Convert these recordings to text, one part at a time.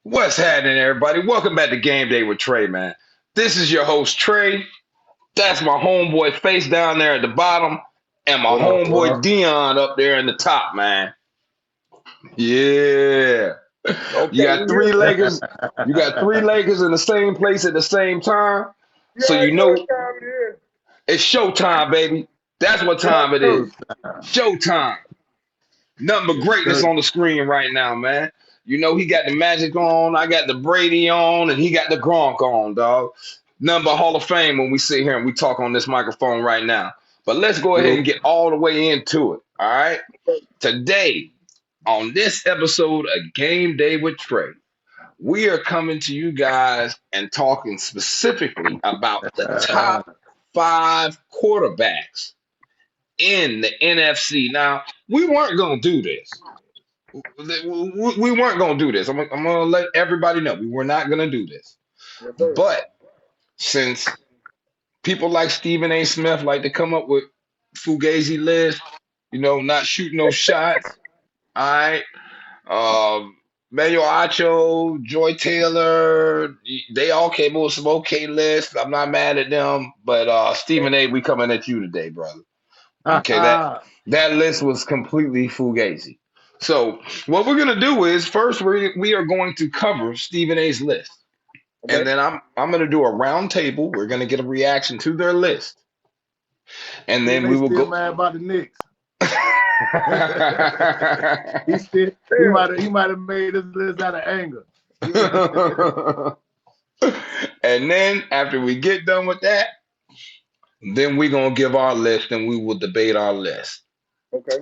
What's happening, everybody? Welcome back to Game Day with Trey, man. This is your host, Trey. That's my homeboy face down there at the bottom, and my What up? What homeboy up? Deon up there in the top, man. Yeah. You Okay, got we three here. Lakers. You got three Lakers in the same place at the same time. You So you already know know what time it is. it's showtime, baby. That's what Yes, time it sir. is. Showtime. Nothing but Yes, greatness sir. on the screen right now, man. You know, he got the Magic on, I got the Brady on, and he got the Gronk on, dog. Nothing but Hall of Fame when we sit here and we talk on this microphone right now. But let's go ahead Yo, and get all the way into it. All right. Today, on this episode of Game Day with Trey, we are coming to you guys and talking specifically about the top five quarterbacks in the NFC. Now, we weren't going to do this. We weren't going to do this. I'm going to let everybody know we were not going to do this. yes, sir. But since people like Stephen A. Smith like to come up with fugazi lists, not shooting those shots. All right. Manuel Acho, Joy Taylor, they all came up with some okay lists. I'm not mad at them, but Stephen A., we coming at you today, brother. Okay, that list was completely fugazi. So what we're gonna do is first we are going to cover Stephen A's list, and Okay. then I'm gonna do a round table. We're gonna get a reaction to their list, and Stephen then A. we will still go. mad about the Knicks. He still Yeah. he might have made this list out of anger. And then after we get done with that, then we're gonna give our list and we will debate our list. Okay.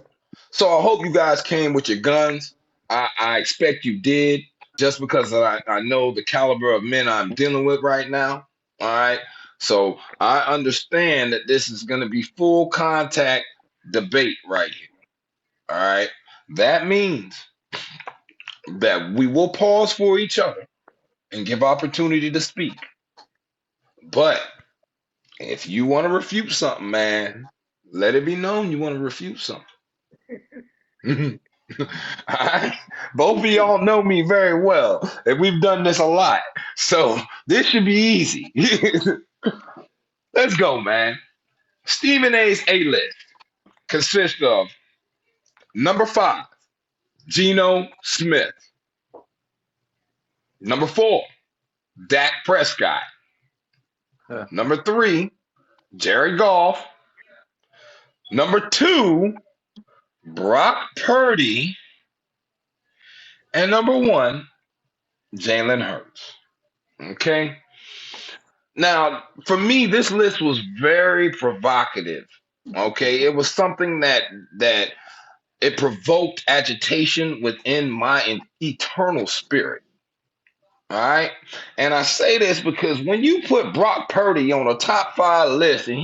So I hope you guys came with your guns. I expect you did, just because I know the caliber of men I'm dealing with right now. All right. So I understand that this is gonna be full contact debate right here. All right. That means that we will pause for each other and give opportunity to speak. But if you want to refute something, man, let it be known you want to refute something. Alright? Both of y'all know me very well, and we've done this a lot. So this should be easy. Let's go, man. Stephen A's A list consists of number five, Geno Smith. Number four, Dak Prescott. Number three, Jared Goff. Number two, Brock Purdy. And number one, Jalen Hurts. Okay. Now, for me, this list was very provocative. Okay, it was something that it provoked agitation within my eternal spirit. All right, and I say this because when you put Brock Purdy on a top five list, and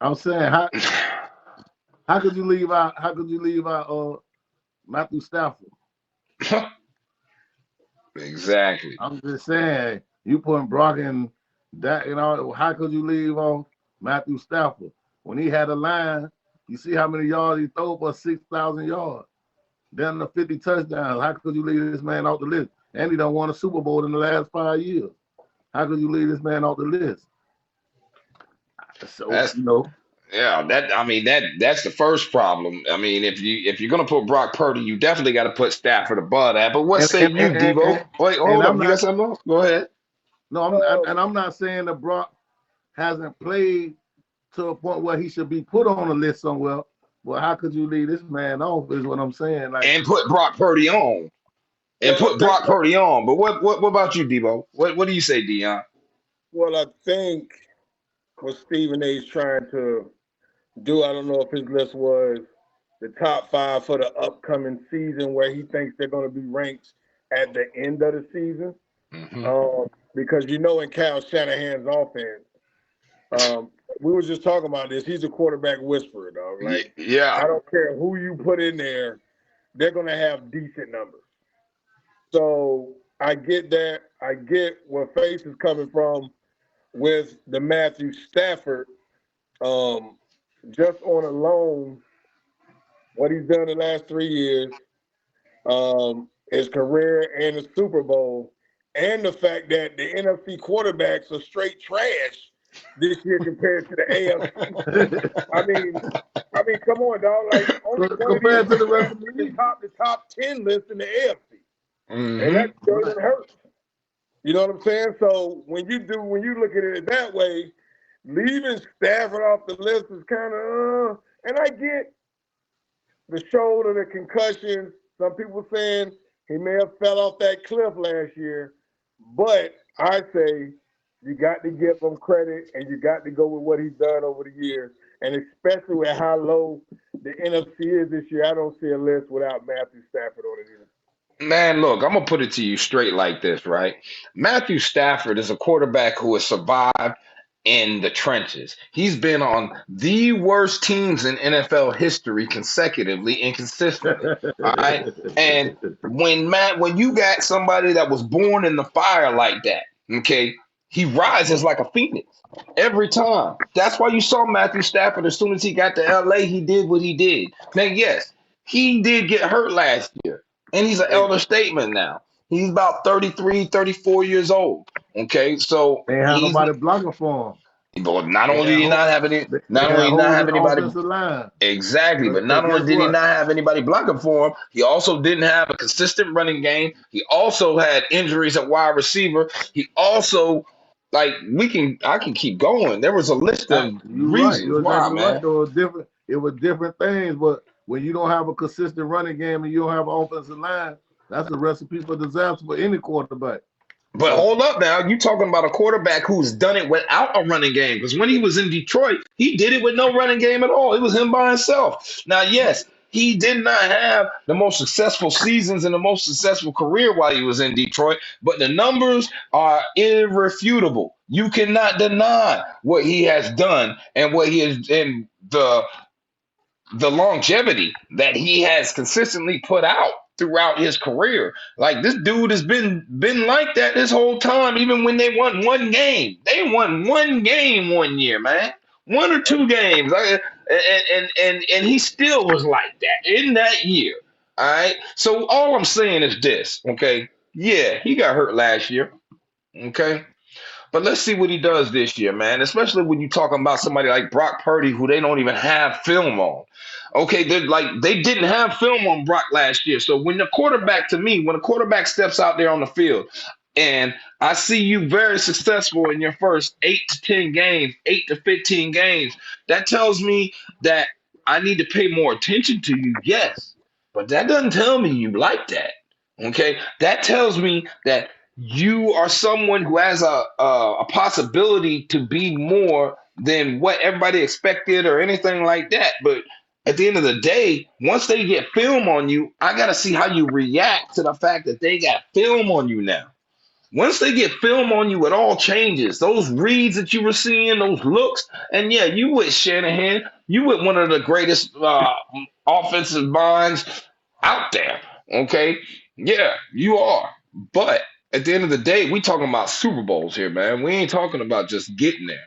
I'm saying how could you leave out Matthew Stafford? exactly. I'm just saying, you putting Brock in that, how could you leave on Matthew Stafford? When he had a line, you see how many yards he threw for 6,000 yards. Then the 50 touchdowns. How could you leave this man off the list? And he done won a Super Bowl in the last 5 years. How could you leave this man off the list? So, That's Yeah, that's the first problem. I mean, if you're gonna put Brock Purdy, you definitely got to put Stafford above that. But what and say and, you, and, Devo? and, Wait, and hold up. I'm You got not something else? Go ahead. no, I'm not saying that Brock hasn't played to a point where he should be put on a list somewhere. Well, how could you leave this man off? Is what I'm saying. Like, And put Brock Purdy on. And Well, I put think Brock Purdy on. But what about you, Devo? What do you say, Dion? I think what Stephen A. is trying to do. I don't know if his list was the top five for the upcoming season, where he thinks they're going to be ranked at the end of the season. Hmm. Because in Kyle Shanahan's offense, um, we were just talking about this. He's a quarterback whisperer, dog. Like, Yeah. I don't care who you put in there, they're going to have decent numbers. So I get that. I get where Face is coming from with the Matthew Stafford. Um, just on alone, what he's done the last 3 years, his career and the Super Bowl, and the fact that the NFC quarterbacks are straight trash this year compared to the AFC. I mean, come on, dog. Like only one of compared to these the rest of the league, the top 10 list in the AFC, Mm-hmm. and that doesn't hurt. You know what I'm saying? So when you look at it that way, leaving Stafford off the list is kind of, and I get the shoulder, the concussions. Some people saying he may have fell off that cliff last year, but I say you got to give him credit and you got to go with what he's done over the years, and especially with how low the NFC is this year. I don't see a list without Matthew Stafford on it either. Man, look, I'm gonna put it to you straight like this, right? Matthew Stafford is a quarterback who has survived in the trenches. He's been on the worst teams in NFL history consecutively and consistently. All right. And when you got somebody that was born in the fire like that, okay, he rises like a phoenix every time. That's why you saw Matthew Stafford as soon as he got to LA, he did what he did. Now, yes, he did get hurt last year, and he's an elder statesman now. He's about 33, 34 years old. Okay, so they had he's nobody blocking for him. but not They only did had he not have any, they not had only did he holes not in have the anybody offensive line. exactly, but not only guess did he what? not have anybody blocking for him, he also didn't have a consistent running game. He also had injuries at wide receiver. He also, like, I can keep going. There was a list of You're right. reasons You're why, exactly right. man. It was different things, but when you don't have a consistent running game and you don't have an offensive line, that's a recipe for disaster for any quarterback. But hold up now, you talking about a quarterback who's done it without a running game. Because when he was in Detroit, he did it with no running game at all. It was him by himself. Now, yes, he did not have the most successful seasons and the most successful career while he was in Detroit, but the numbers are irrefutable. You cannot deny what he has done and what he has in the longevity that he has consistently put out throughout his career. Like this dude has been like that this whole time, even when they won one game. They won one game one year, man. One or two games. And he still was like that in that year. All right. So all I'm saying is this, okay? Yeah, he got hurt last year. Okay. But let's see what he does this year, man. Especially when you're talking about somebody like Brock Purdy, who they don't even have film on. Okay, they didn't have film on Brock last year. So when a quarterback steps out there on the field, and I see you very successful in your first 8 to 10 games, 8 to 15 games, that tells me that I need to pay more attention to you. Yes, but that doesn't tell me you like that. Okay, that tells me that you are someone who has a possibility to be more than what everybody expected or anything like that. But at the end of the day, once they get film on you, I got to see how you react to the fact that they got film on you now. Once they get film on you, it all changes. Those reads that you were seeing, those looks, and yeah, you with Shanahan, you with one of the greatest offensive minds out there. Okay, yeah, you are. But at the end of the day, we talking about Super Bowls here, man. We ain't talking about just getting there.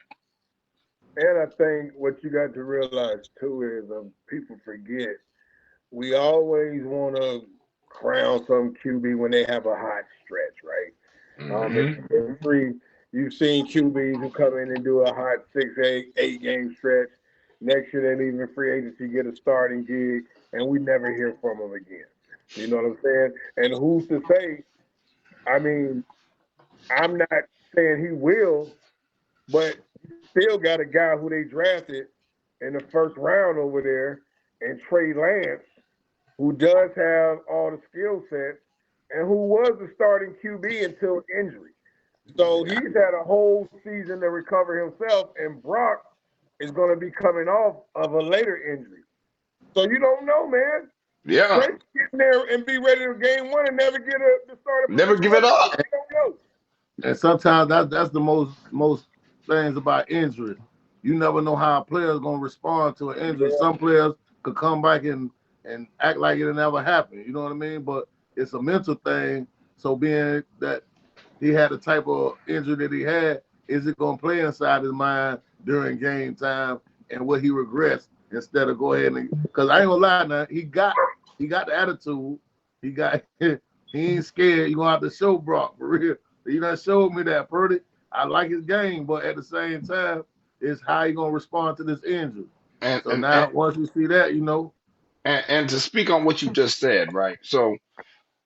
And I think what you got to realize too is people forget we always want to crown some QB when they have a hot stretch, right? Mm-hmm. You've seen QBs who come in and do a hot 6, 8 game stretch. Next year they leave in free agency, get a starting gig, and we never hear from them again. You know what I'm saying? And who's to say? I mean, I'm not saying he will, but you still got a guy who they drafted in the first round over there, and Trey Lance, who does have all the skill sets and who was the starting QB until injury. So he's had a whole season to recover himself, and Brock is going to be coming off of a later injury. So you don't know, man. Yeah. Trey get in there and be ready to game one and never get the starter. Never give it up. You don't know. And sometimes that's the most things about injuries. You never know how a player is going to respond to an injury. Yeah. Some players could come back and act like it never happened. You know what I mean? But it's a mental thing. So being that he had the type of injury that he had, is it going to play inside his mind during game time and will he regress instead of go ahead and – because I ain't going to lie now, he got the attitude. He got He ain't scared. You gonna have to show Brock for real. He done showed me that Purdy. I like his game, but at the same time, it's how he gonna respond to this injury. And So and now and once you see that, you know, and to speak on what you just said, right? So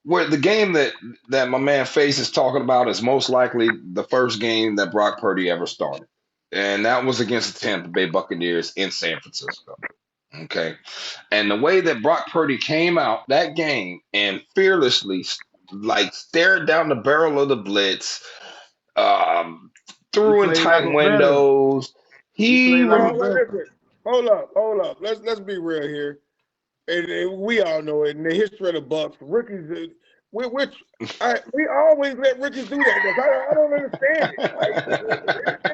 where the game that my man Face is talking about is most likely the first game that Brock Purdy ever started, and that was against the Tampa Bay Buccaneers in San Francisco. Okay, and the way that Brock Purdy came out that game and fearlessly like stared down the barrel of the blitz, um, he threw in played like tight a veteran. windows. He He played like a Well, rem- veteran. listen, hold up. Let's be real here. And we all know it in the history of the Bucks, rookies, we always let rookies do that because I don't understand it. Like it's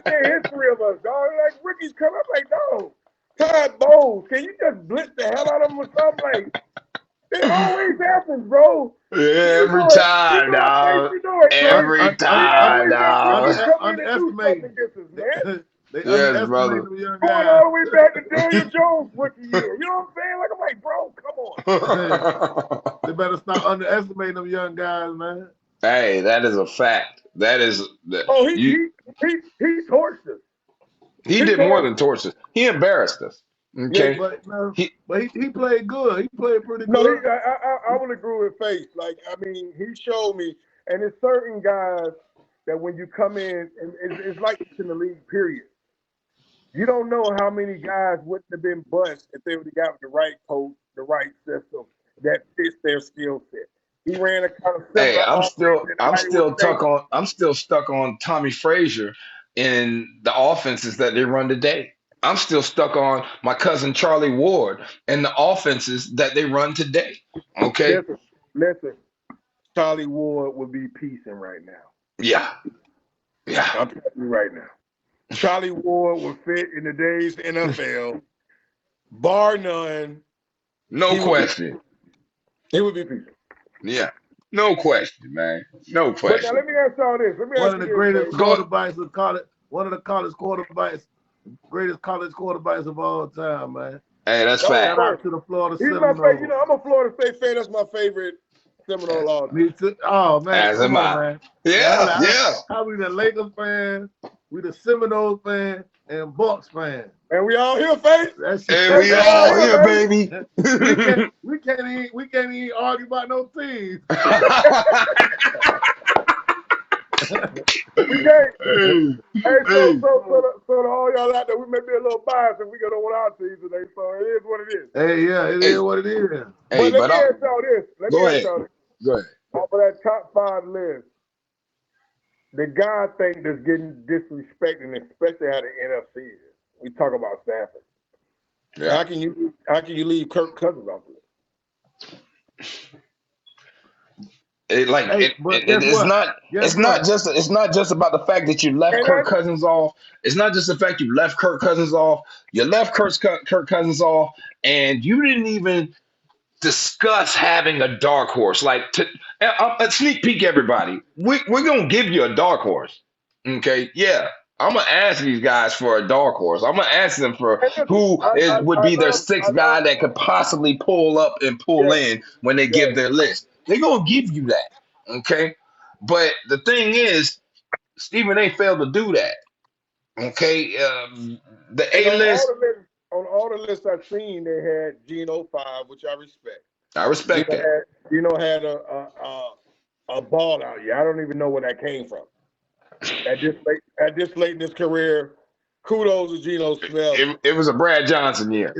the history of us, dog. Like rookies come up like, no, Todd Bowles, can you just blitz the hell out of them or something? Like it always happens, bro. You every know it. You time, know it, Face. dog. You know it, man. Every We time, always let dog. rookies come in and do something Underestimating. against us, man. They Yes, underestimate brother. them young Going all guys. the way back to Daniel Jones rookie year. You know what I'm saying? Like I'm like, bro, come on. They better stop underestimating them young guys, man. Hey, that is a fact. That is Oh, you. he torched us. He He did more torched than torture us. He embarrassed us. Yeah, Okay. But no, He but he played good. He played pretty no, good. I would agree with Face. Like, I mean, he showed me, and there's certain guys that when you come in, and it's like this in the league, period. You don't know how many guys wouldn't have been bust if they would have got the right coach, the right system that fits their skill set. He ran a kind of Hey, similar offense, and I'm everybody would still say, stuck on Tommy Frazier in the offenses that they run today. I'm still stuck on my cousin Charlie Ward and the offenses that they run today. Okay? listen, Charlie Ward would be piecing right now. Yeah. Yeah. I'm telling you right now. Charlie Ward would fit in today's NFL, bar none. No He would be question. piecing. Yeah. No question, man. No But now question. let me ask y'all this. Let me One ask of you the this, greatest Dave. Go quarterbacks of college. One of the college quarterbacks, greatest college quarterbacks of all time, man. Hey, that's Oh, Shout fact. out to the Florida he's my favorite. You Seminoles. know, I'm a Florida State fan. That's my favorite Seminole all time. Me too. Oh man, As come am on, I. man. Yeah, yeah. How we the Lakers fan, we the Seminoles fan, and Bucks fan. And we all here, Face. That shit. And Face, we we all all here, here, baby. baby. We can't even argue about no teams. We can't. Hey, Hey, hey, so to all y'all out there, we may be a little biased if we get on our teams today. So it is what it is. Hey, yeah, it hey, is what it is. hey, But let but me I'm ask y'all this. go ahead. Go ahead. Off of that top 5 list, the guy I think that's getting disrespected, and especially how the NFC is. We talk about Stafford. Yeah. How can you leave Kirk Cousins off the list? It's not just about the fact that you left Kirk Cousins off. It's not just the fact you left Kirk Cousins off. You left Kirk Cousins off, and you didn't even discuss having a dark horse. Like a sneak peek, everybody. We're gonna give you a dark horse. Okay, yeah. I'm gonna ask these guys for a dark horse. I'm gonna ask them for would be their sixth guy that could possibly pull up and pull in when they give their list. They're gonna give you that. Okay. But the thing is, Stephen A failed to do that. Okay. The A list, On all the lists I've seen, they had Geno 5, which I respect. I respect that. Geno had a ball out. Yeah, I don't even know where that came from. At this late in his career, kudos to Geno Smith. It was a Brad Johnson year.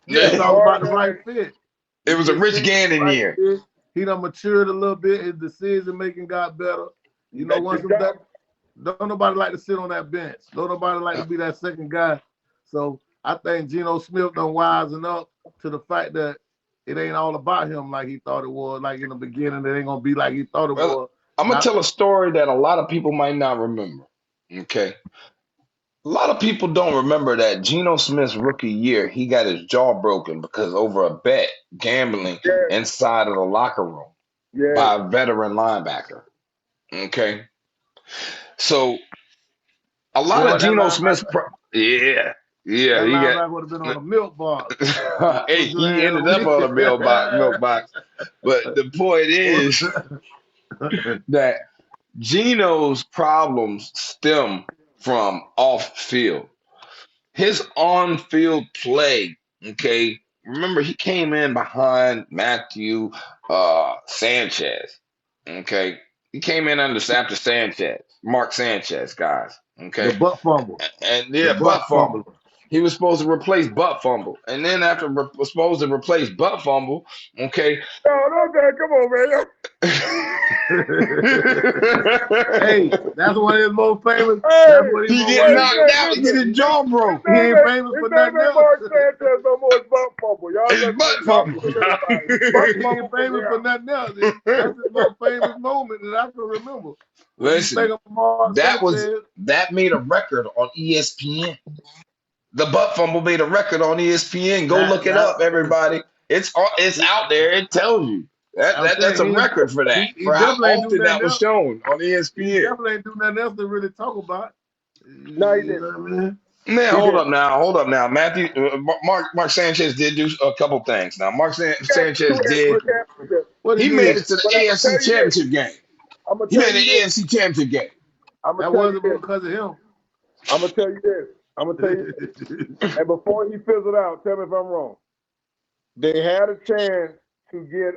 It's all about the right fit. It was a Rich Gannon year. Fit. He done matured a little bit. His decision making got better. You know, don't nobody like to sit on that bench. Don't nobody like to be that second guy. So I think Geno Smith done wising up to the fact that it ain't all about him like he thought it was. Like in the beginning, it ain't gonna be like he thought it was. I'm gonna tell a story that a lot of people might not remember. Okay. A lot of people don't remember that Geno Smith's rookie year, he got his jaw broken because over a bet gambling inside of the locker room by a veteran linebacker. Okay. So a lot of Geno Smith's that linebacker would have been on a milk box. Hey, he ended up on a milk box. But the point is that Geno's problems stem from off field. His on field play, okay. Remember, he came in behind Matthew Sanchez. Okay. He came in after Sanchez, Mark Sanchez, guys. The Okay. butt fumble. And The yeah, butt butt fumble. fumble. He was supposed to replace butt fumble. And then after was supposed to replace butt fumble, okay. No, come on, man. Hey, that's one of his most famous. Hey, That's what He he's get most knocked out, he get his jaw broke. He ain't famous His for name nothing ain't else. Mark Sanchez no more. It's butt fumble. Y'all It's just butt y'all fumble. solidified it. He Butt ain't fumble from famous for here. nothing else. That's his most famous moment that I can remember. When you Listen, think of Mark Sanchez, that made a record on ESPN. The butt fumble made a record on ESPN. Go look it up, everybody. It's out there. It tells you I'm that's a saying record for that, he for how definitely ain't do often that nothing was else. shown on He ESPN. definitely ain't do nothing else to really talk about. No, he You didn't. know what I mean? Man, He hold didn't. up now. Matthew, Mark Sanchez did do a couple things. Now, Got Sanchez two did. extra championships. What he He made did? it to the But I'm gonna tell AFC you this. Championship game. I'm gonna He tell made you the this. AFC Championship game. I'm gonna That tell you wasn't this. because of him. I'm gonna tell you this. I'm gonna tell you this. And before he fizzled out, tell me if I'm wrong. They had a chance to get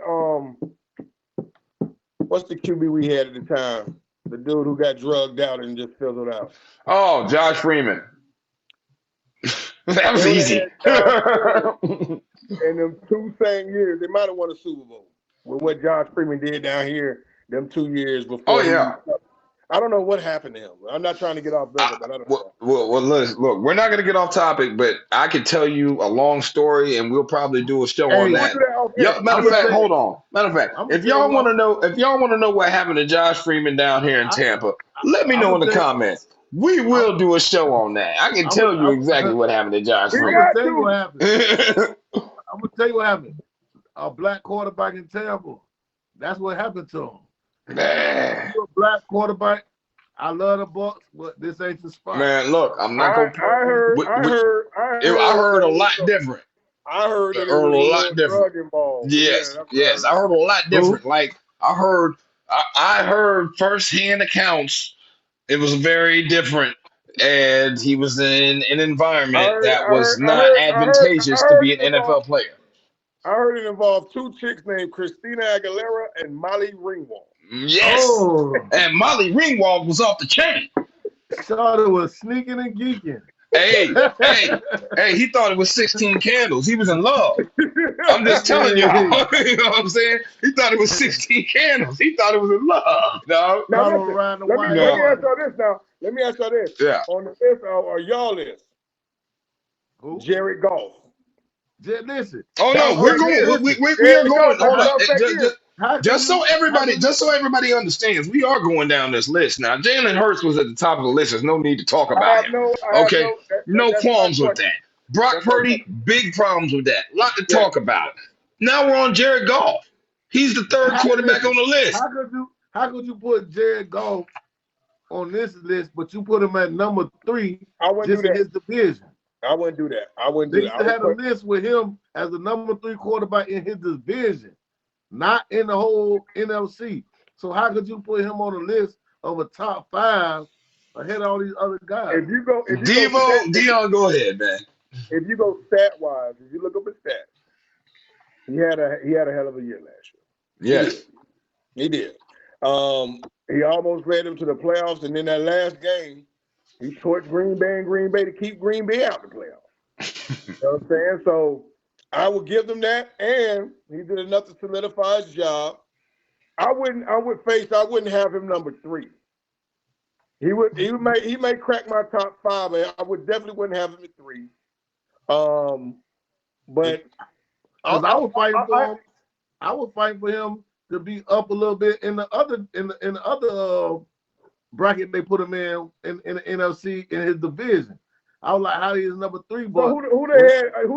what's the QB we had at the time? The dude who got drugged out and just fizzled out. Oh, Josh Freeman. That was They would have easy. had Josh Freeman in them 2 same years. They might have won a Super Bowl with what Josh Freeman did down here them 2 years Oh before yeah. I don't know what happened to him. I'm not trying to get off Becker, but I don't know. Look, we're not going to get off topic, but I could tell you a long story, and we'll probably do a show on Hey, We'll that. do that off Yep. air. Matter I'm of gonna fact, tell you. hold on. Matter of fact, I'm gonna if tell you y'all want what. to know, what happened to Josh Freeman down here in I, Tampa, let me I'm know gonna in the tell you. comments. We I'm, will do a show on that. I can I'm, gonna, tell you exactly what happened to Josh We I'm Freeman. gonna got tell you what to. happened. I'm gonna tell you what happened. A black quarterback in Tampa. That's what happened to him. Man, You a black quarterback. I love the Bucks, but this ain't the spot. man, look, I'm not I gonna. heard We, I we, heard I I heard heard that a it was lot different. I heard I that it heard was a a lot little different. drug involved. Yeah, Yes, that's what I yes, I heard. heard a lot Who? different. Like I heard firsthand accounts. It was very different, and he was in an environment that was not I advantageous to heard be an NFL player. it involved 2 chicks named Christina Aguilera and Molly Ringwald. Yes, Oh, and Molly Ringwald was off the chain. Shawty was sneaking and geeking. Hey, hey, hey! He thought it was 16 candles. He was in love. I'm just telling y'all. Hey, You know what I'm saying? He thought it was 16 candles. He thought it was in love. No, Now Shawty was listen, riding the let me white let me no, ask horse. y'all this now. Let me ask y'all this. yeah. On the list or y'all list, Who? Jared Goff. Just listen. Oh no, we're Okay, going. Listen. We are Jared going. Goff got Hold a up. bounce back year. How can Just so you? How can you? everybody understands, we are going down this list now. Jalen Hurts was at the top of the list. There's no need to talk I about have him. no Okay, no that's not a qualms with question. that. Brock That's no Purdy, question. big problems with that. A lot to Yes. talk about. Now we're on Jared Goff. He's the third quarterback Listen. on the list. How could you put Jared Goff on this list, but you put him at number 3 I wouldn't just do in that. his division? I wouldn't do that. I wouldn't do They that. used to have a list with him as the number 3 quarterback in his division, not in the whole NFC. So how could you put him on the list of a top 5 ahead of all these other guys? Deon, go ahead, man. if you go stat wise, if you look up his stats, he had a hell of a year last year. Yes. He did. He almost led them to the playoffs, and then that last game, he torched Green Bay to keep Green Bay out of the playoffs. You know what I'm saying? So I would give them that, and he did enough to solidify his job. I wouldn't have him number 3. He may crack my top 5, and I would definitely wouldn't have him at 3. But Because I was fighting for him. I was fighting for him to be up a little bit in the other bracket they put him in the NFC in his division. I was like, how he is number 3, but so who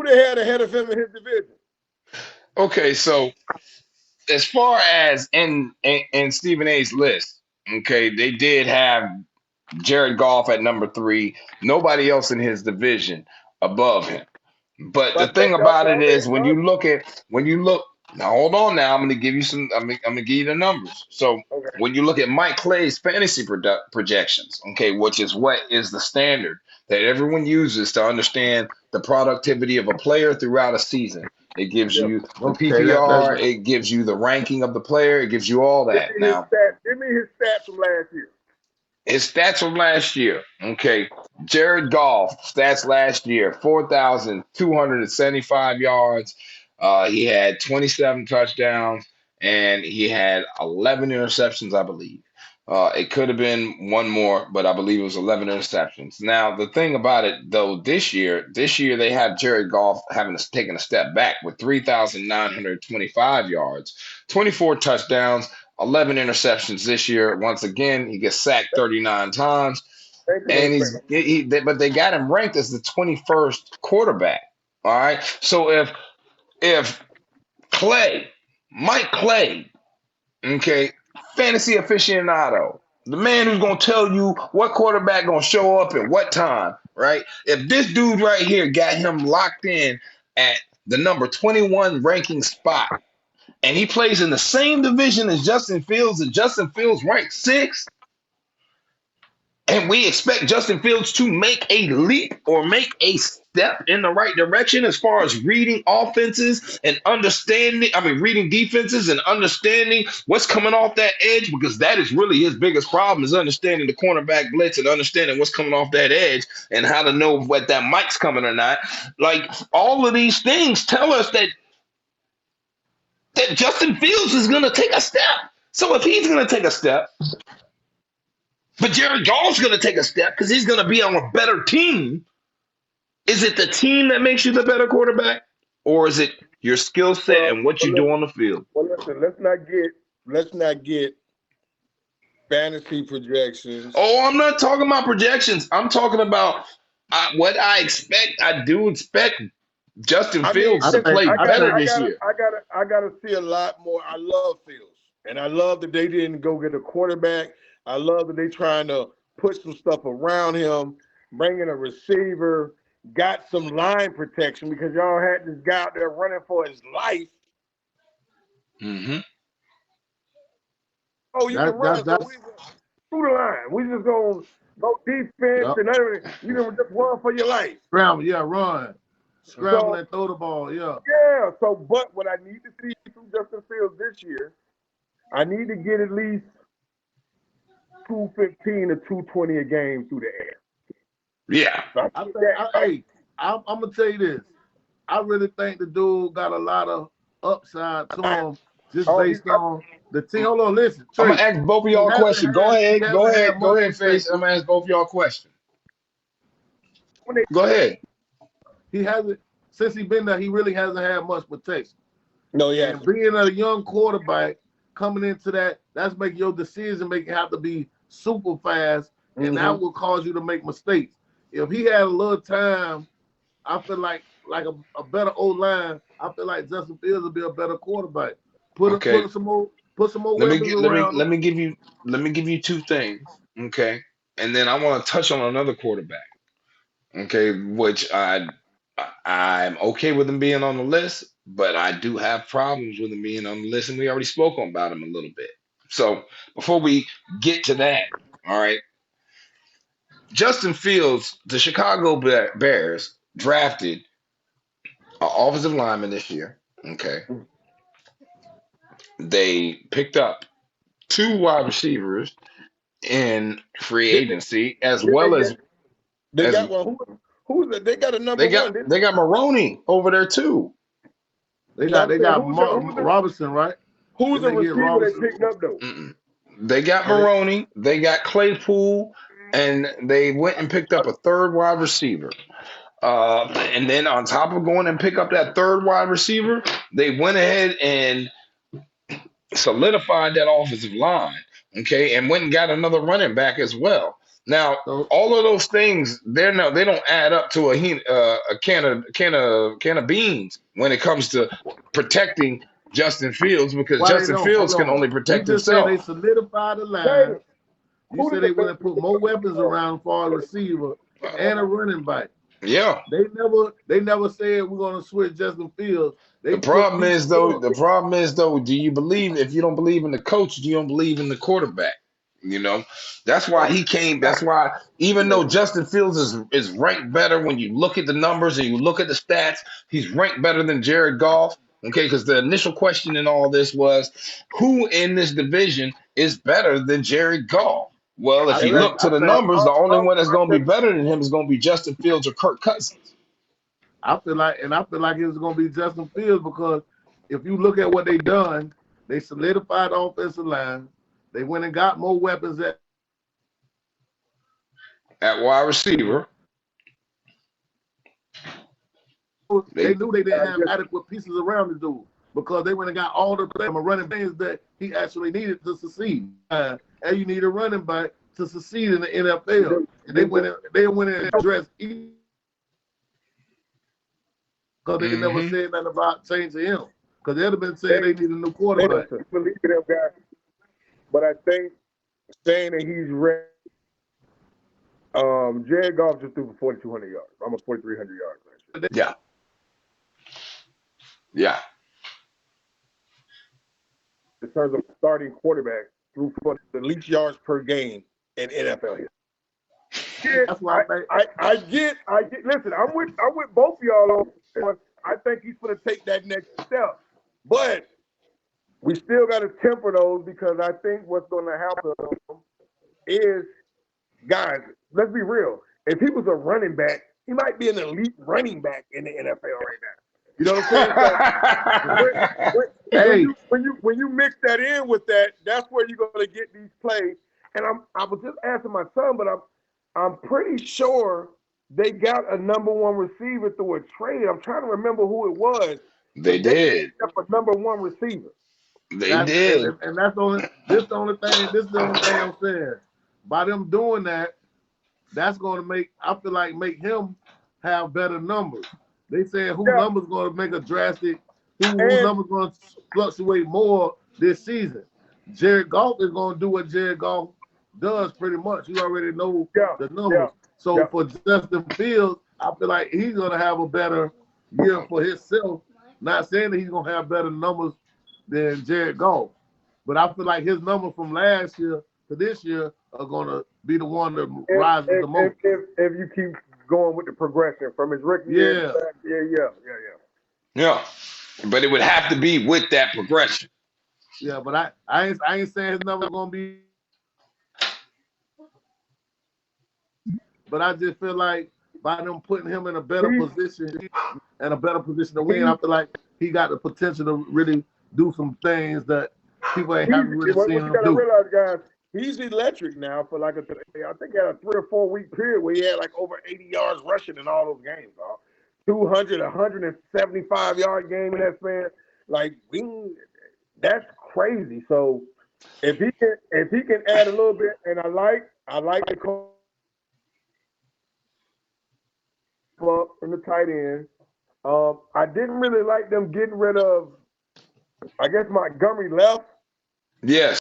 they had ahead of him in his division? Okay, so as far as in Stephen A's list, okay, they did have Jared Goff at number 3. Nobody else in his division above him. But the But thing about it is, y'all Now hold on. Now I'm going to give you some. I'm gonna give you the numbers. So Okay. when you look at Mike Clay's fantasy projections, okay, which is what is the standard that everyone uses to understand the productivity of a player throughout a season. It gives Yeah. you the Okay, that's PPR. It gives you the ranking of the player. It gives you all Give that. me his Now stats. Give me his stats from last year. his stats from last year. Okay. Jared Goff, stats last year, 4,275 yards. He had 27 touchdowns and he had 11 interceptions, I believe. It could have been one more, but I believe it was 11 interceptions. Now, the thing about it, though, this year they have Jared Goff taken a step back with 3,925 yards, 24 touchdowns, 11 interceptions this year. Once again, he gets sacked 39 times, Thank you for and respect. but they got him ranked as the 21st quarterback. All right, so if Mike Clay, okay, fantasy aficionado, the man who's gonna tell you what quarterback gonna show up at what time, right? If this dude right here got him locked in at the number 21 ranking spot, and he plays in the same division as Justin Fields, and Justin Fields ranked sixth, and we expect Justin Fields to make a leap or make a step in the right direction as far as reading offenses and understanding, reading defenses and understanding what's coming off that edge, because that is really his biggest problem is understanding the cornerback blitz and understanding what's coming off that edge and how to know what that mic's coming or not. Like all of these things tell us that Justin Fields is going to take a step. So if he's going to take a step, but Jared Goff's going to take a step because he's going to be on a better team, is it the team that makes you the better quarterback, or is it your skill set and what you do on the field? Well, listen. Let's not get fantasy projections. Oh, I'm not talking about projections. I'm talking about what I expect. I do expect Justin Fields to play better this year. I gotta see a lot more. I love Fields, and I love that they didn't go get a quarterback. I love that they trying to put some stuff around him, bring in a receiver, got some line protection because y'all had this guy out there running for his life. Mm-hmm. Oh, you can run, so we through the line. We just gonna go defense and everything. You can just run for your life. Scramble, yeah, run. Scramble and throw the ball, yeah. Yeah, so but what I need to see from Justin Fields this year, I need to get at least 215 to 220 a game through the air. Yeah. So I'm gonna tell you this. I really think the dude got a lot of upside to him just based on the team. Hold on, listen. Trey, I'm gonna ask both of y'all a question. Go ahead, Face. I'm gonna ask both of y'all a question. Go ahead. He hasn't, since he's been there, he really hasn't had much protection. No, yeah. And being a young quarterback coming into that's making your decision making have to be super fast, and that will cause you to make mistakes. If he had a little time, I feel like a better O-line, I feel like Justin Fields would be a better quarterback. Put some more weapons around. Let me give you two things, okay? And then I want to touch on another quarterback, okay, which I'm okay with him being on the list, but I do have problems with him being on the list, and we already spoke about him a little bit. So before we get to that, all right, Justin Fields, the Chicago Bears drafted an offensive lineman this year, okay? They picked up two wide receivers in free agency, as well as they got one. Who's it? They got a number one. They got Maroney over there too. They got Robinson, right? Who's the receiver they picked up though? They got Maroney, they got Claypool, and they went and picked up a third wide receiver. And then on top of going and pick up that third wide receiver, they went ahead and solidified that offensive line, okay, and went and got another running back as well. Now, all of those things, they don't add up to a can of beans when it comes to protecting Justin Fields, because Justin Fields can only protect himself. They solidified the line. You said they went and put more weapons around for a receiver and a running back. Yeah. They never said we're gonna switch Justin Fields They The put problem pieces is though, together. the problem is though, do you believe if you don't believe in the coach, do you don't believe in the quarterback? You know, that's why he came. That's why even though Justin Fields is ranked better when you look at the numbers and you look at the stats, he's ranked better than Jared Goff. Okay, because the initial question in all this was, who in this division is better than Jared Goff? Well, if I you think look to I the think numbers, the only one that's going to be better than him is going to be Justin Fields or Kirk Cousins. I feel like it's gonna be Justin Fields because if you look at what they done, they solidified the offensive line. They went and got more weapons at At wide receiver. they They knew they didn't have adequate pieces around the dude because they went and got all the players running things that he actually needed to succeed. And you need a running back to succeed in the NFL. And they went in and addressed each because they never Mm-hmm. said nothing about changing him. Because they'd have been saying they need a new quarterback. I believe in them guys, but I think saying that he's ready. Jared Goff just threw for 4,200 yards, almost 4,300 yards last year. Yeah. Yeah. In terms of starting quarterback, threw for the least yards per game in NFL history. That's why I get. Listen, I'm with both of y'all on. I think he's going to take that next step, but we still got to temper those because I think what's going to happen is, guys, let's be real. If he was a running back, he might be an elite running back in the NFL right now. You know what I'm saying? So when you mix that in with that, that's where you're going to get these plays. And I was just asking my son, but I'm pretty sure they got a number one receiver through a trade. I'm trying to remember who it was. They did. A number one receiver. They did. And that's the only. This is the only thing I'm saying. By them doing that, that's going to make him have better numbers. They saying who numbers going to make a drastic, who numbers going to fluctuate more this season. Jared Goff is going to do what Jared Goff does pretty much. You already know the numbers. So for Justin Fields, I feel like he's going to have a better year for himself. Not saying that he's going to have better numbers than Jared Goff, but I feel like his numbers from last year to this year are going to be the one that rises the most. If you keep going with the progression from his rookie year. Yeah. But it would have to be with that progression. Yeah, but I ain't saying his number going to be. But I just feel like by them putting him in a better position to win, I feel like he got the potential to really do some things that people haven't really seen him do. You got to realize, guys, he's electric now for I think he had a 3 or 4 week period where he had like over 80 yards rushing in all those games, dog. 200, 175-yard game in that span. Like, that's crazy. So if he can add a little bit, and I like the call up in the tight end. I didn't really like them getting rid of, I guess Montgomery left. Yes.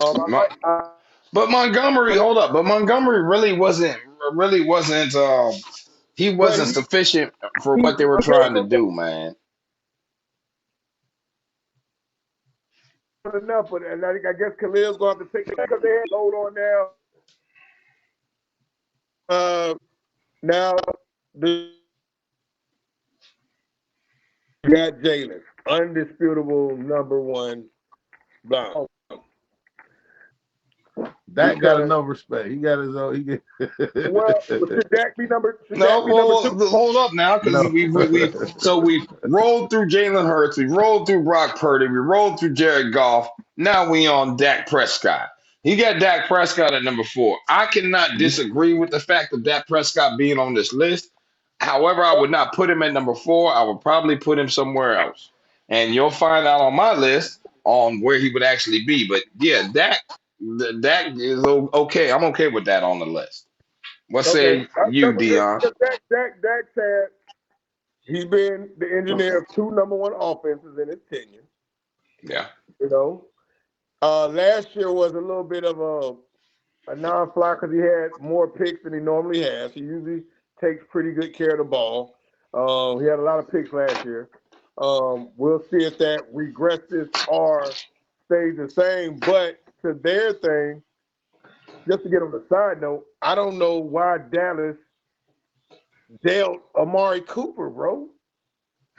But Montgomery, hold up. But Montgomery really wasn't he wasn't sufficient for what they were trying to do, man. Enough, but and I guess Khalil's going to have to take it because they had load on now. Now you got Jalen, undisputable number one blind. That got enough respect. He got his own. Well, should Dak be number? Hold up now, because we rolled through Jalen Hurts, we rolled through Brock Purdy, we rolled through Jared Goff. Now we on Dak Prescott. He got Dak Prescott at number 4. I cannot disagree with the fact of Dak Prescott being on this list. However, I would not put him at number 4. I would probably put him somewhere else, and you'll find out on my list on where he would actually be. But yeah, Dak is okay. I'm okay with that on the list. What say you, Deon? Dak said he's been the engineer of 2 number 1 offenses in his tenure. Yeah. You know, last year was a little bit of a non-fly because he had more picks than he normally has. He usually takes pretty good care of the ball. He had a lot of picks last year. We'll see if that regresses or stays the same. But to their thing, just to get on the side note, I don't know why Dallas dealt Amari Cooper, bro.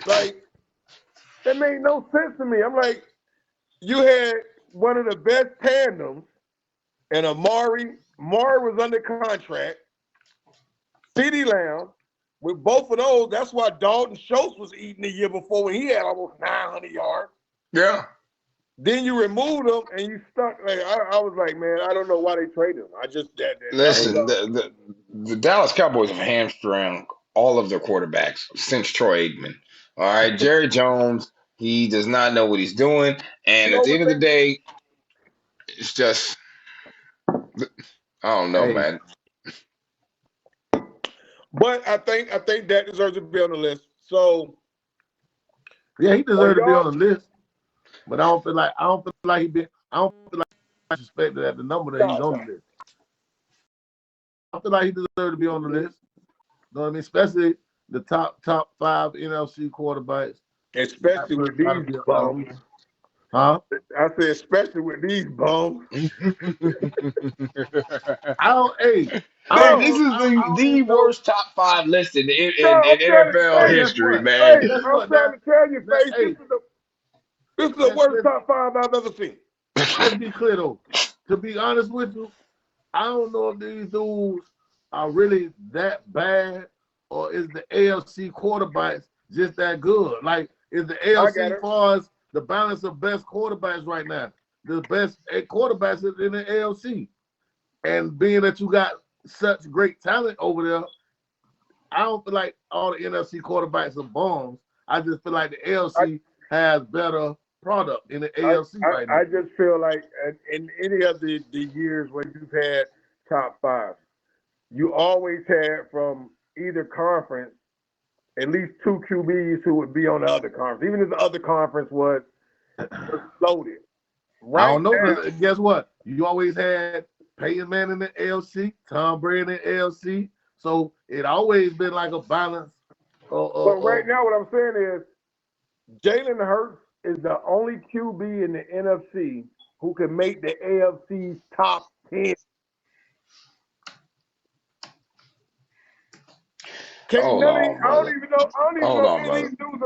Like, that made no sense to me. I'm like, you had one of the best tandems, and Amari was under contract. CeeDee Lamb, with both of those, that's why Dalton Schultz was eating the year before when he had almost 900 yards. Yeah. Then you remove them and you stuck. Like I was like, man, I don't know why they traded him. I just Listen, the Dallas Cowboys have hamstrung all of their quarterbacks since Troy Aikman. All right, Jerry Jones, he does not know what he's doing, and at the end of the day, it's just I don't know, man. But I think that deserves to be on the list. So yeah, he deserves to be on the list. But I don't feel like he's respected at the number that he's on the list. I feel like he deserves to be on the list. You know what I mean? Especially the top 5 NFC quarterbacks. Especially with these bums. Huh? I said especially with these bums. This is the worst top 5 list in NFL history, man. Hey, I'm trying to tell you, Face, this is the worst top 5 I've ever seen. Let's be clear though. To be honest with you, I don't know if these dudes are really that bad, or is the AFC quarterbacks just that good? Like, is the AFC as far as the balance of best quarterbacks right now? The best quarterbacks in the AFC. And being that you got such great talent over there, I don't feel like all the NFC quarterbacks are bombs. I just feel like the AFC has better product in the AFC right now. I just feel like in any of the years when you've had top 5, you always had from either conference at least 2 QBs who would be on the other conference, even if the other conference was loaded. Right, I don't know, now, guess what? You always had Peyton Manning in the AFC, Tom Brady in the AFC, so it always been like a balance. But right now, what I'm saying is Jalen Hurts is the only QB in the NFC who can make the AFC's top 10. I don't even know if these dudes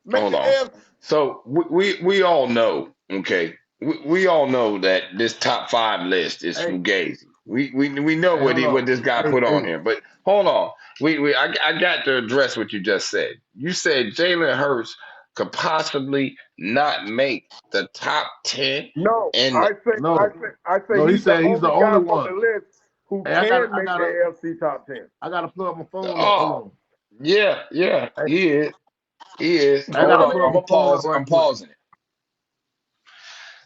make the AFC. So we all know, okay? We all know that this top 5 list is fugazi. We know what this guy put on here, but hold on. I got to address what you just said. You said Jalen Hurts could possibly not make the top 10. No, I say he said he's the only one on the list who can make the AFC top 10. I gotta plug up my phone. Hold on. Yeah, he is. He is. I'm pausing it.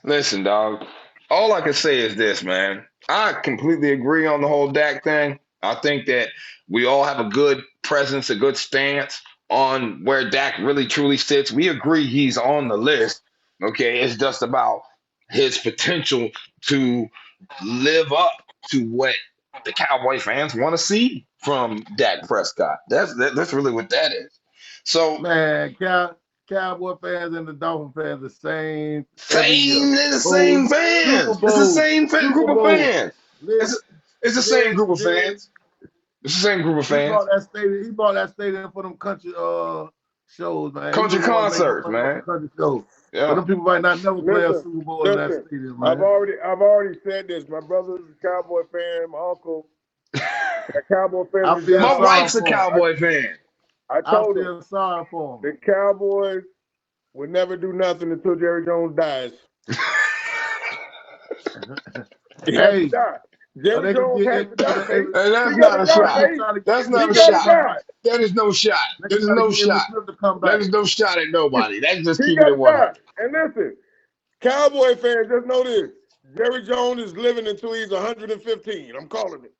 Listen, dog. All I can say is this, man. I completely agree on the whole Dak thing. I think that we all have a good presence, a good stance on where Dak really truly sits. We agree he's on the list. Okay, it's just about his potential to live up to what the Cowboy fans want to see from Dak Prescott. That's really what that is. So, man, Cowboy fans and the Dolphin fans the same. They're the same fans. It's the same group of fans. It's the same group of fans. It's the same group of fans. He bought that stadium for them country shows, man. Country concerts, man. Country shows. Yeah. But them people might not never play a Super Bowl in that stadium, man. I've already said this. My brother's a Cowboy fan. My uncle, a Cowboy fan. My wife's a Cowboy fan. I told him sorry for him. The Cowboys would never do nothing until Jerry Jones dies. Hey, Jerry Jones has to die. That's not a shot. That's not a shot. That is no shot. There is no shot. There is no shot at nobody. That's just keeping it 100. And listen, Cowboy fans, just know this. Jerry Jones is living until he's 115. I'm calling it.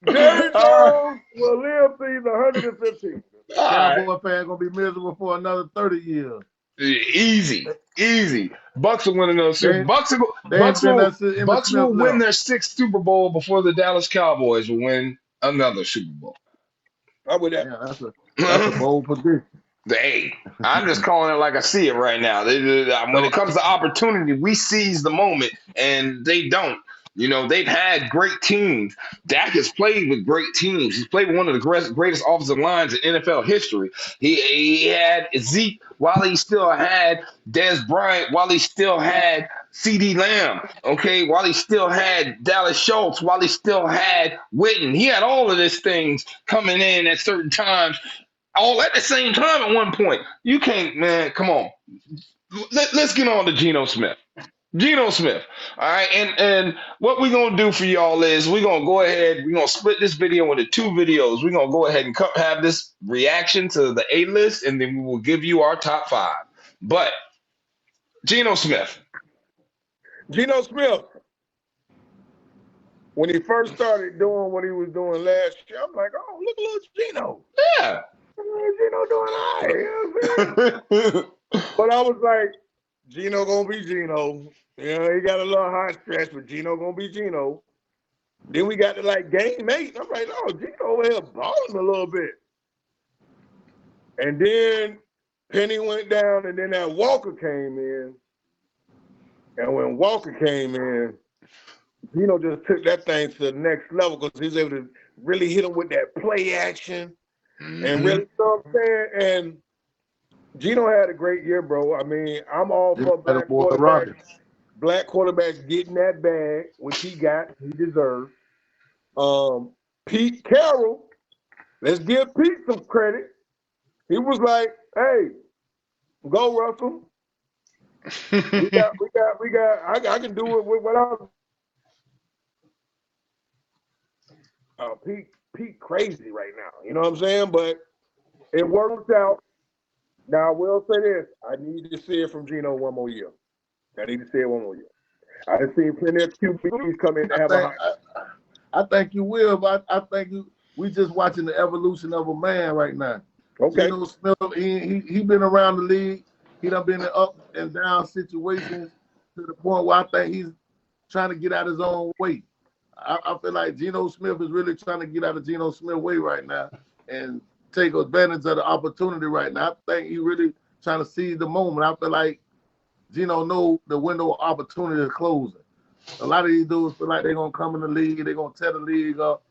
Jerry Jones will live till he's 115. Cowboy fan gonna be miserable for another 30 years. Easy. Bucks will win another Super Bowl. Bucks will win their 6th Super Bowl before the Dallas Cowboys will win another Super Bowl. I'm with that. Yeah, that's a bold position. Hey, I'm just calling it like I see it right now. When So it comes to opportunity, we seize the moment, and they don't. They've had great teams. Dak has played with great teams. He's played with one of the greatest offensive lines in NFL history. He had Zeke while he still had Dez Bryant, while he still had CD Lamb, okay, while he still had Dallas Schultz, while he still had Witten. He had all of these things coming in at certain times all at the same time at one point. You can't, man. Come on. Let's get on to Geno Smith. Geno Smith. All right. And what we're going to do for y'all is we're going to go ahead. We're going to split this video into two videos. We're going to go ahead and have this reaction to the A list, and then we will give you our top five. But Geno Smith. Geno Smith, when he first started doing what he was doing last year, I'm like, oh, look at little Geno. Yeah. Geno doing all right. You know what I'm saying? But I was like, Geno gonna be Geno. He got a little hot stretch, but Geno gonna be Geno. Then we got to like game 8. I'm like, oh, Geno over here balling a little bit. And then Penny went down, and then that Walker came in. And when Walker came in, Geno just took that thing to the next level because he was able to really hit him with that play action. And really, you know what I'm saying? And Geno had a great year, bro. I mean, I'm all for black quarterbacks getting that bag, which he got, he deserved. Pete Carroll, let's give Pete some credit. He was like, hey, go Russell. I can do it with what I'm Pete crazy right now. You know what I'm saying? But it worked out. Now I will say this. I need to see it from Geno one more year. I need to see it one more year. I've seen plenty of QBs come in and have I think you will, but I think we just watching the evolution of a man right now. Okay. Geno Smith, he been around the league. He done been in up and down situations to the point where I think he's trying to get out his own way. I feel like Geno Smith is really trying to get out of Geno Smith way right now and take advantage of the opportunity right now. I think he really trying to seize the moment. I feel like Geno know the window of opportunity is closing. A lot of these dudes feel like they're going to come in the league, they're going to tear the league up,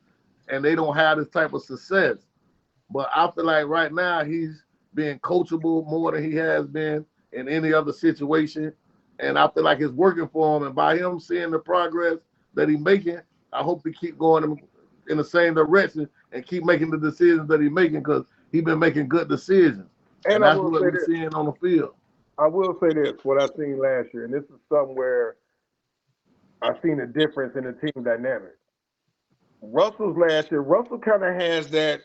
and they don't have this type of success. But I feel like right now he's being coachable more than he has been in any other situation. And I feel like it's working for him. And by him seeing the progress that he's making, I hope he keep going in the same direction and keep making the decisions that he's making because he's been making good decisions. And that's what we're seeing on the field. I will say this, what I seen last year, and this is something where I've seen a difference in the team dynamic. Russell's last year, Russell kind of has that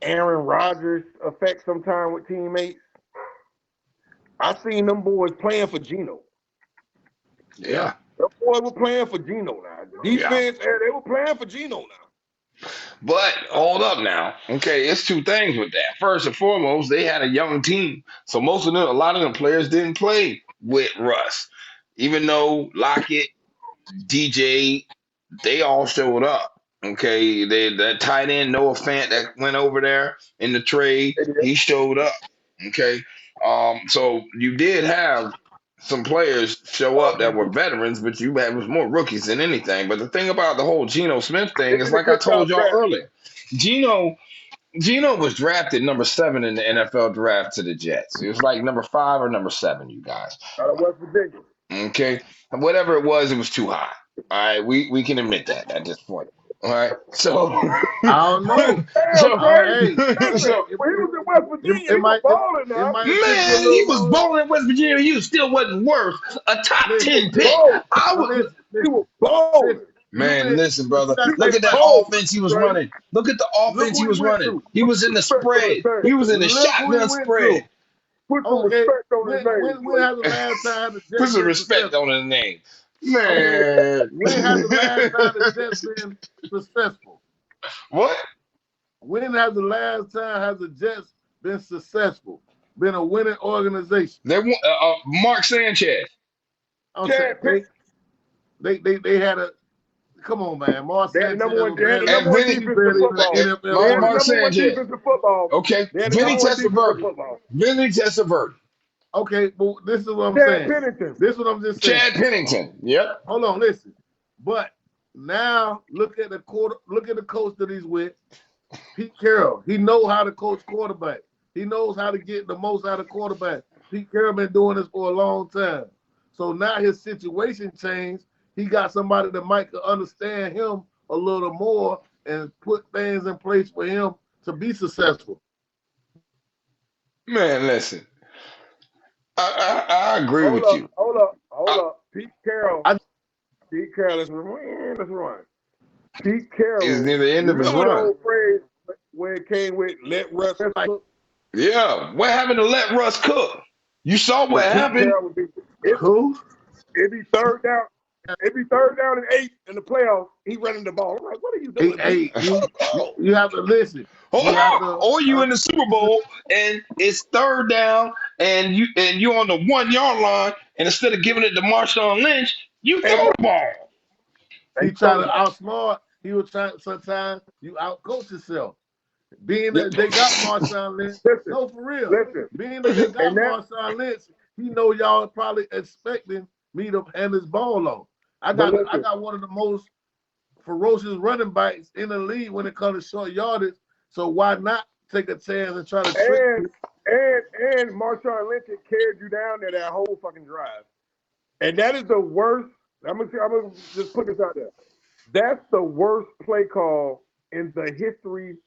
Aaron Rodgers effect sometimes with teammates. I seen them boys playing for Geno. Yeah. Them boys were playing for Geno now. Defense, they were playing for Geno now. But hold up now. Okay, it's two things with that. First and foremost, they had a young team. So a lot of them players didn't play with Russ. Even though Lockett, DJ, they all showed up. Okay, that tight end Noah Fant that went over there in the trade, he showed up. Okay, so you did have some players show up that were veterans, but you had more rookies than anything. But the thing about the whole Geno Smith thing is, like I told y'all earlier, Geno was drafted number 7 in the NFL draft to the Jets. It was like number 5 or number 7, you guys. Out of West Virginia. Okay, whatever it was too high. All right, we can admit that at this point. All right, so I don't know. So when he was in West Virginia, he was balling now. Man, he was balling in West Virginia. You still wasn't worth a top 10 pick. He was balling. Man, listen, brother. Look at that offense he was running. Look at the offense he was running. He was in the spread. He was in the shotgun spread. Put some respect on his name. When has the last time the Jets Put some respect on his name. Man. When has the last time the Jets been successful? What? When has the last time has the Jets been successful? Been a winning organization? They Mark Sanchez. They had a come on, man. Mark They had the Sanchez number one. They had the was number one Vinny- defense better in than football. the NFL They had the Mark number one Sanchez. defense in football. Okay, They had the Vinny number one defense in Testaverde. football. Vinny Testaverde. Okay, but this is what I'm Chad saying. Pennington. This is what I'm just saying. Chad Pennington. Yep. Hold on, listen. But now look at the coach that he's with, Pete Carroll. He knows how to coach quarterback. He knows how to get the most out of quarterback. Pete Carroll been doing this for a long time. So now his situation changed. He got somebody that might understand him a little more and put things in place for him to be successful. Man, listen. I agree with you. Hold up. Pete Carroll. Pete Carroll, let's run. Pete Carroll Is near the end of his remember the run. old phrase where it came with let Russ cook? Yeah. What happened to let Russ cook? You saw what Pete happened? Carroll would be, Who? it'd be third down. It'd be third down and 8 in the playoffs. He running the ball. I'm like, what are you doing? Hey, you have to listen. Or you in the Super Bowl and it's third down and you on the 1 yard line and instead of giving it to Marshawn Lynch, you throw the ball. He trying to outsmart. He was trying. Sometimes you outcoach yourself. Being that they got Marshawn Lynch, no, for real. Being that they got Marshawn Lynch, he know y'all probably expecting me to hand his ball on. I got one of the most ferocious running backs in the league when it comes to short yardage. So why not take a chance and try to trick you? And Marshawn Lynch carried you down there that whole fucking drive. And that is the worst. I'm gonna just put this out there. That's the worst play call in the history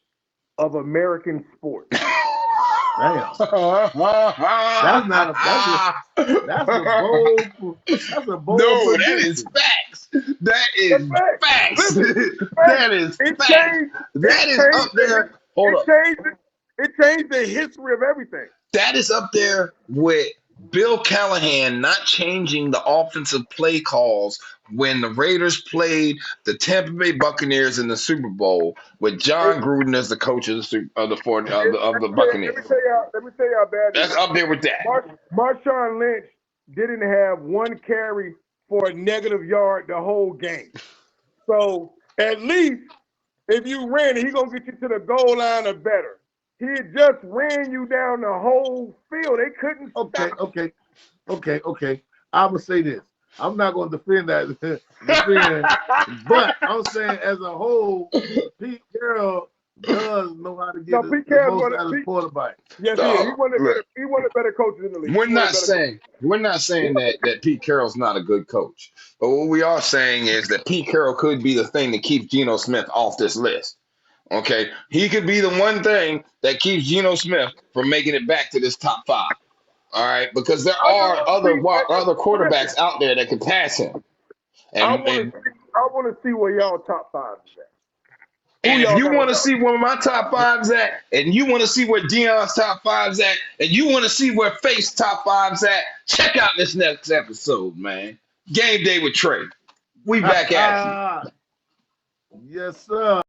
of American sports. Damn. That's a bold No, prediction. that is facts. That is facts. Listen, That is facts. That is up there. Hold up. It changed the history of everything. That is up there with Bill Callahan not changing the offensive play calls when the Raiders played the Tampa Bay Buccaneers in the Super Bowl with John Gruden as the coach of the Buccaneers. Let me tell you how bad That's up there with that. Marshawn Lynch didn't have one carry for a negative yard the whole game. So at least if you ran it, he's gonna get you to the goal line or better. He just ran you down the whole field. They couldn't stop. Okay. I'm gonna say this. I'm not gonna defend that, but I'm saying as a whole, Pete Carroll does know how to get the most out of quarterback. Yes, he is. He one of the better coaches in the league. We're not saying that Pete Carroll's not a good coach, but what we are saying is that Pete Carroll could be the thing that keeps Geno Smith off this list. Okay, he could be the one thing that keeps Geno Smith from making it back to this top 5. All right, because there are other quarterbacks out there that can pass him. I want to see where y'all top 5 is at. And if you want to see where my top 5's at, and you want to see where Deon's top 5's at, and you want to see where Faith's top 5's at, check out this next episode, man. Game Day with Trey. We back at you. Yes, sir.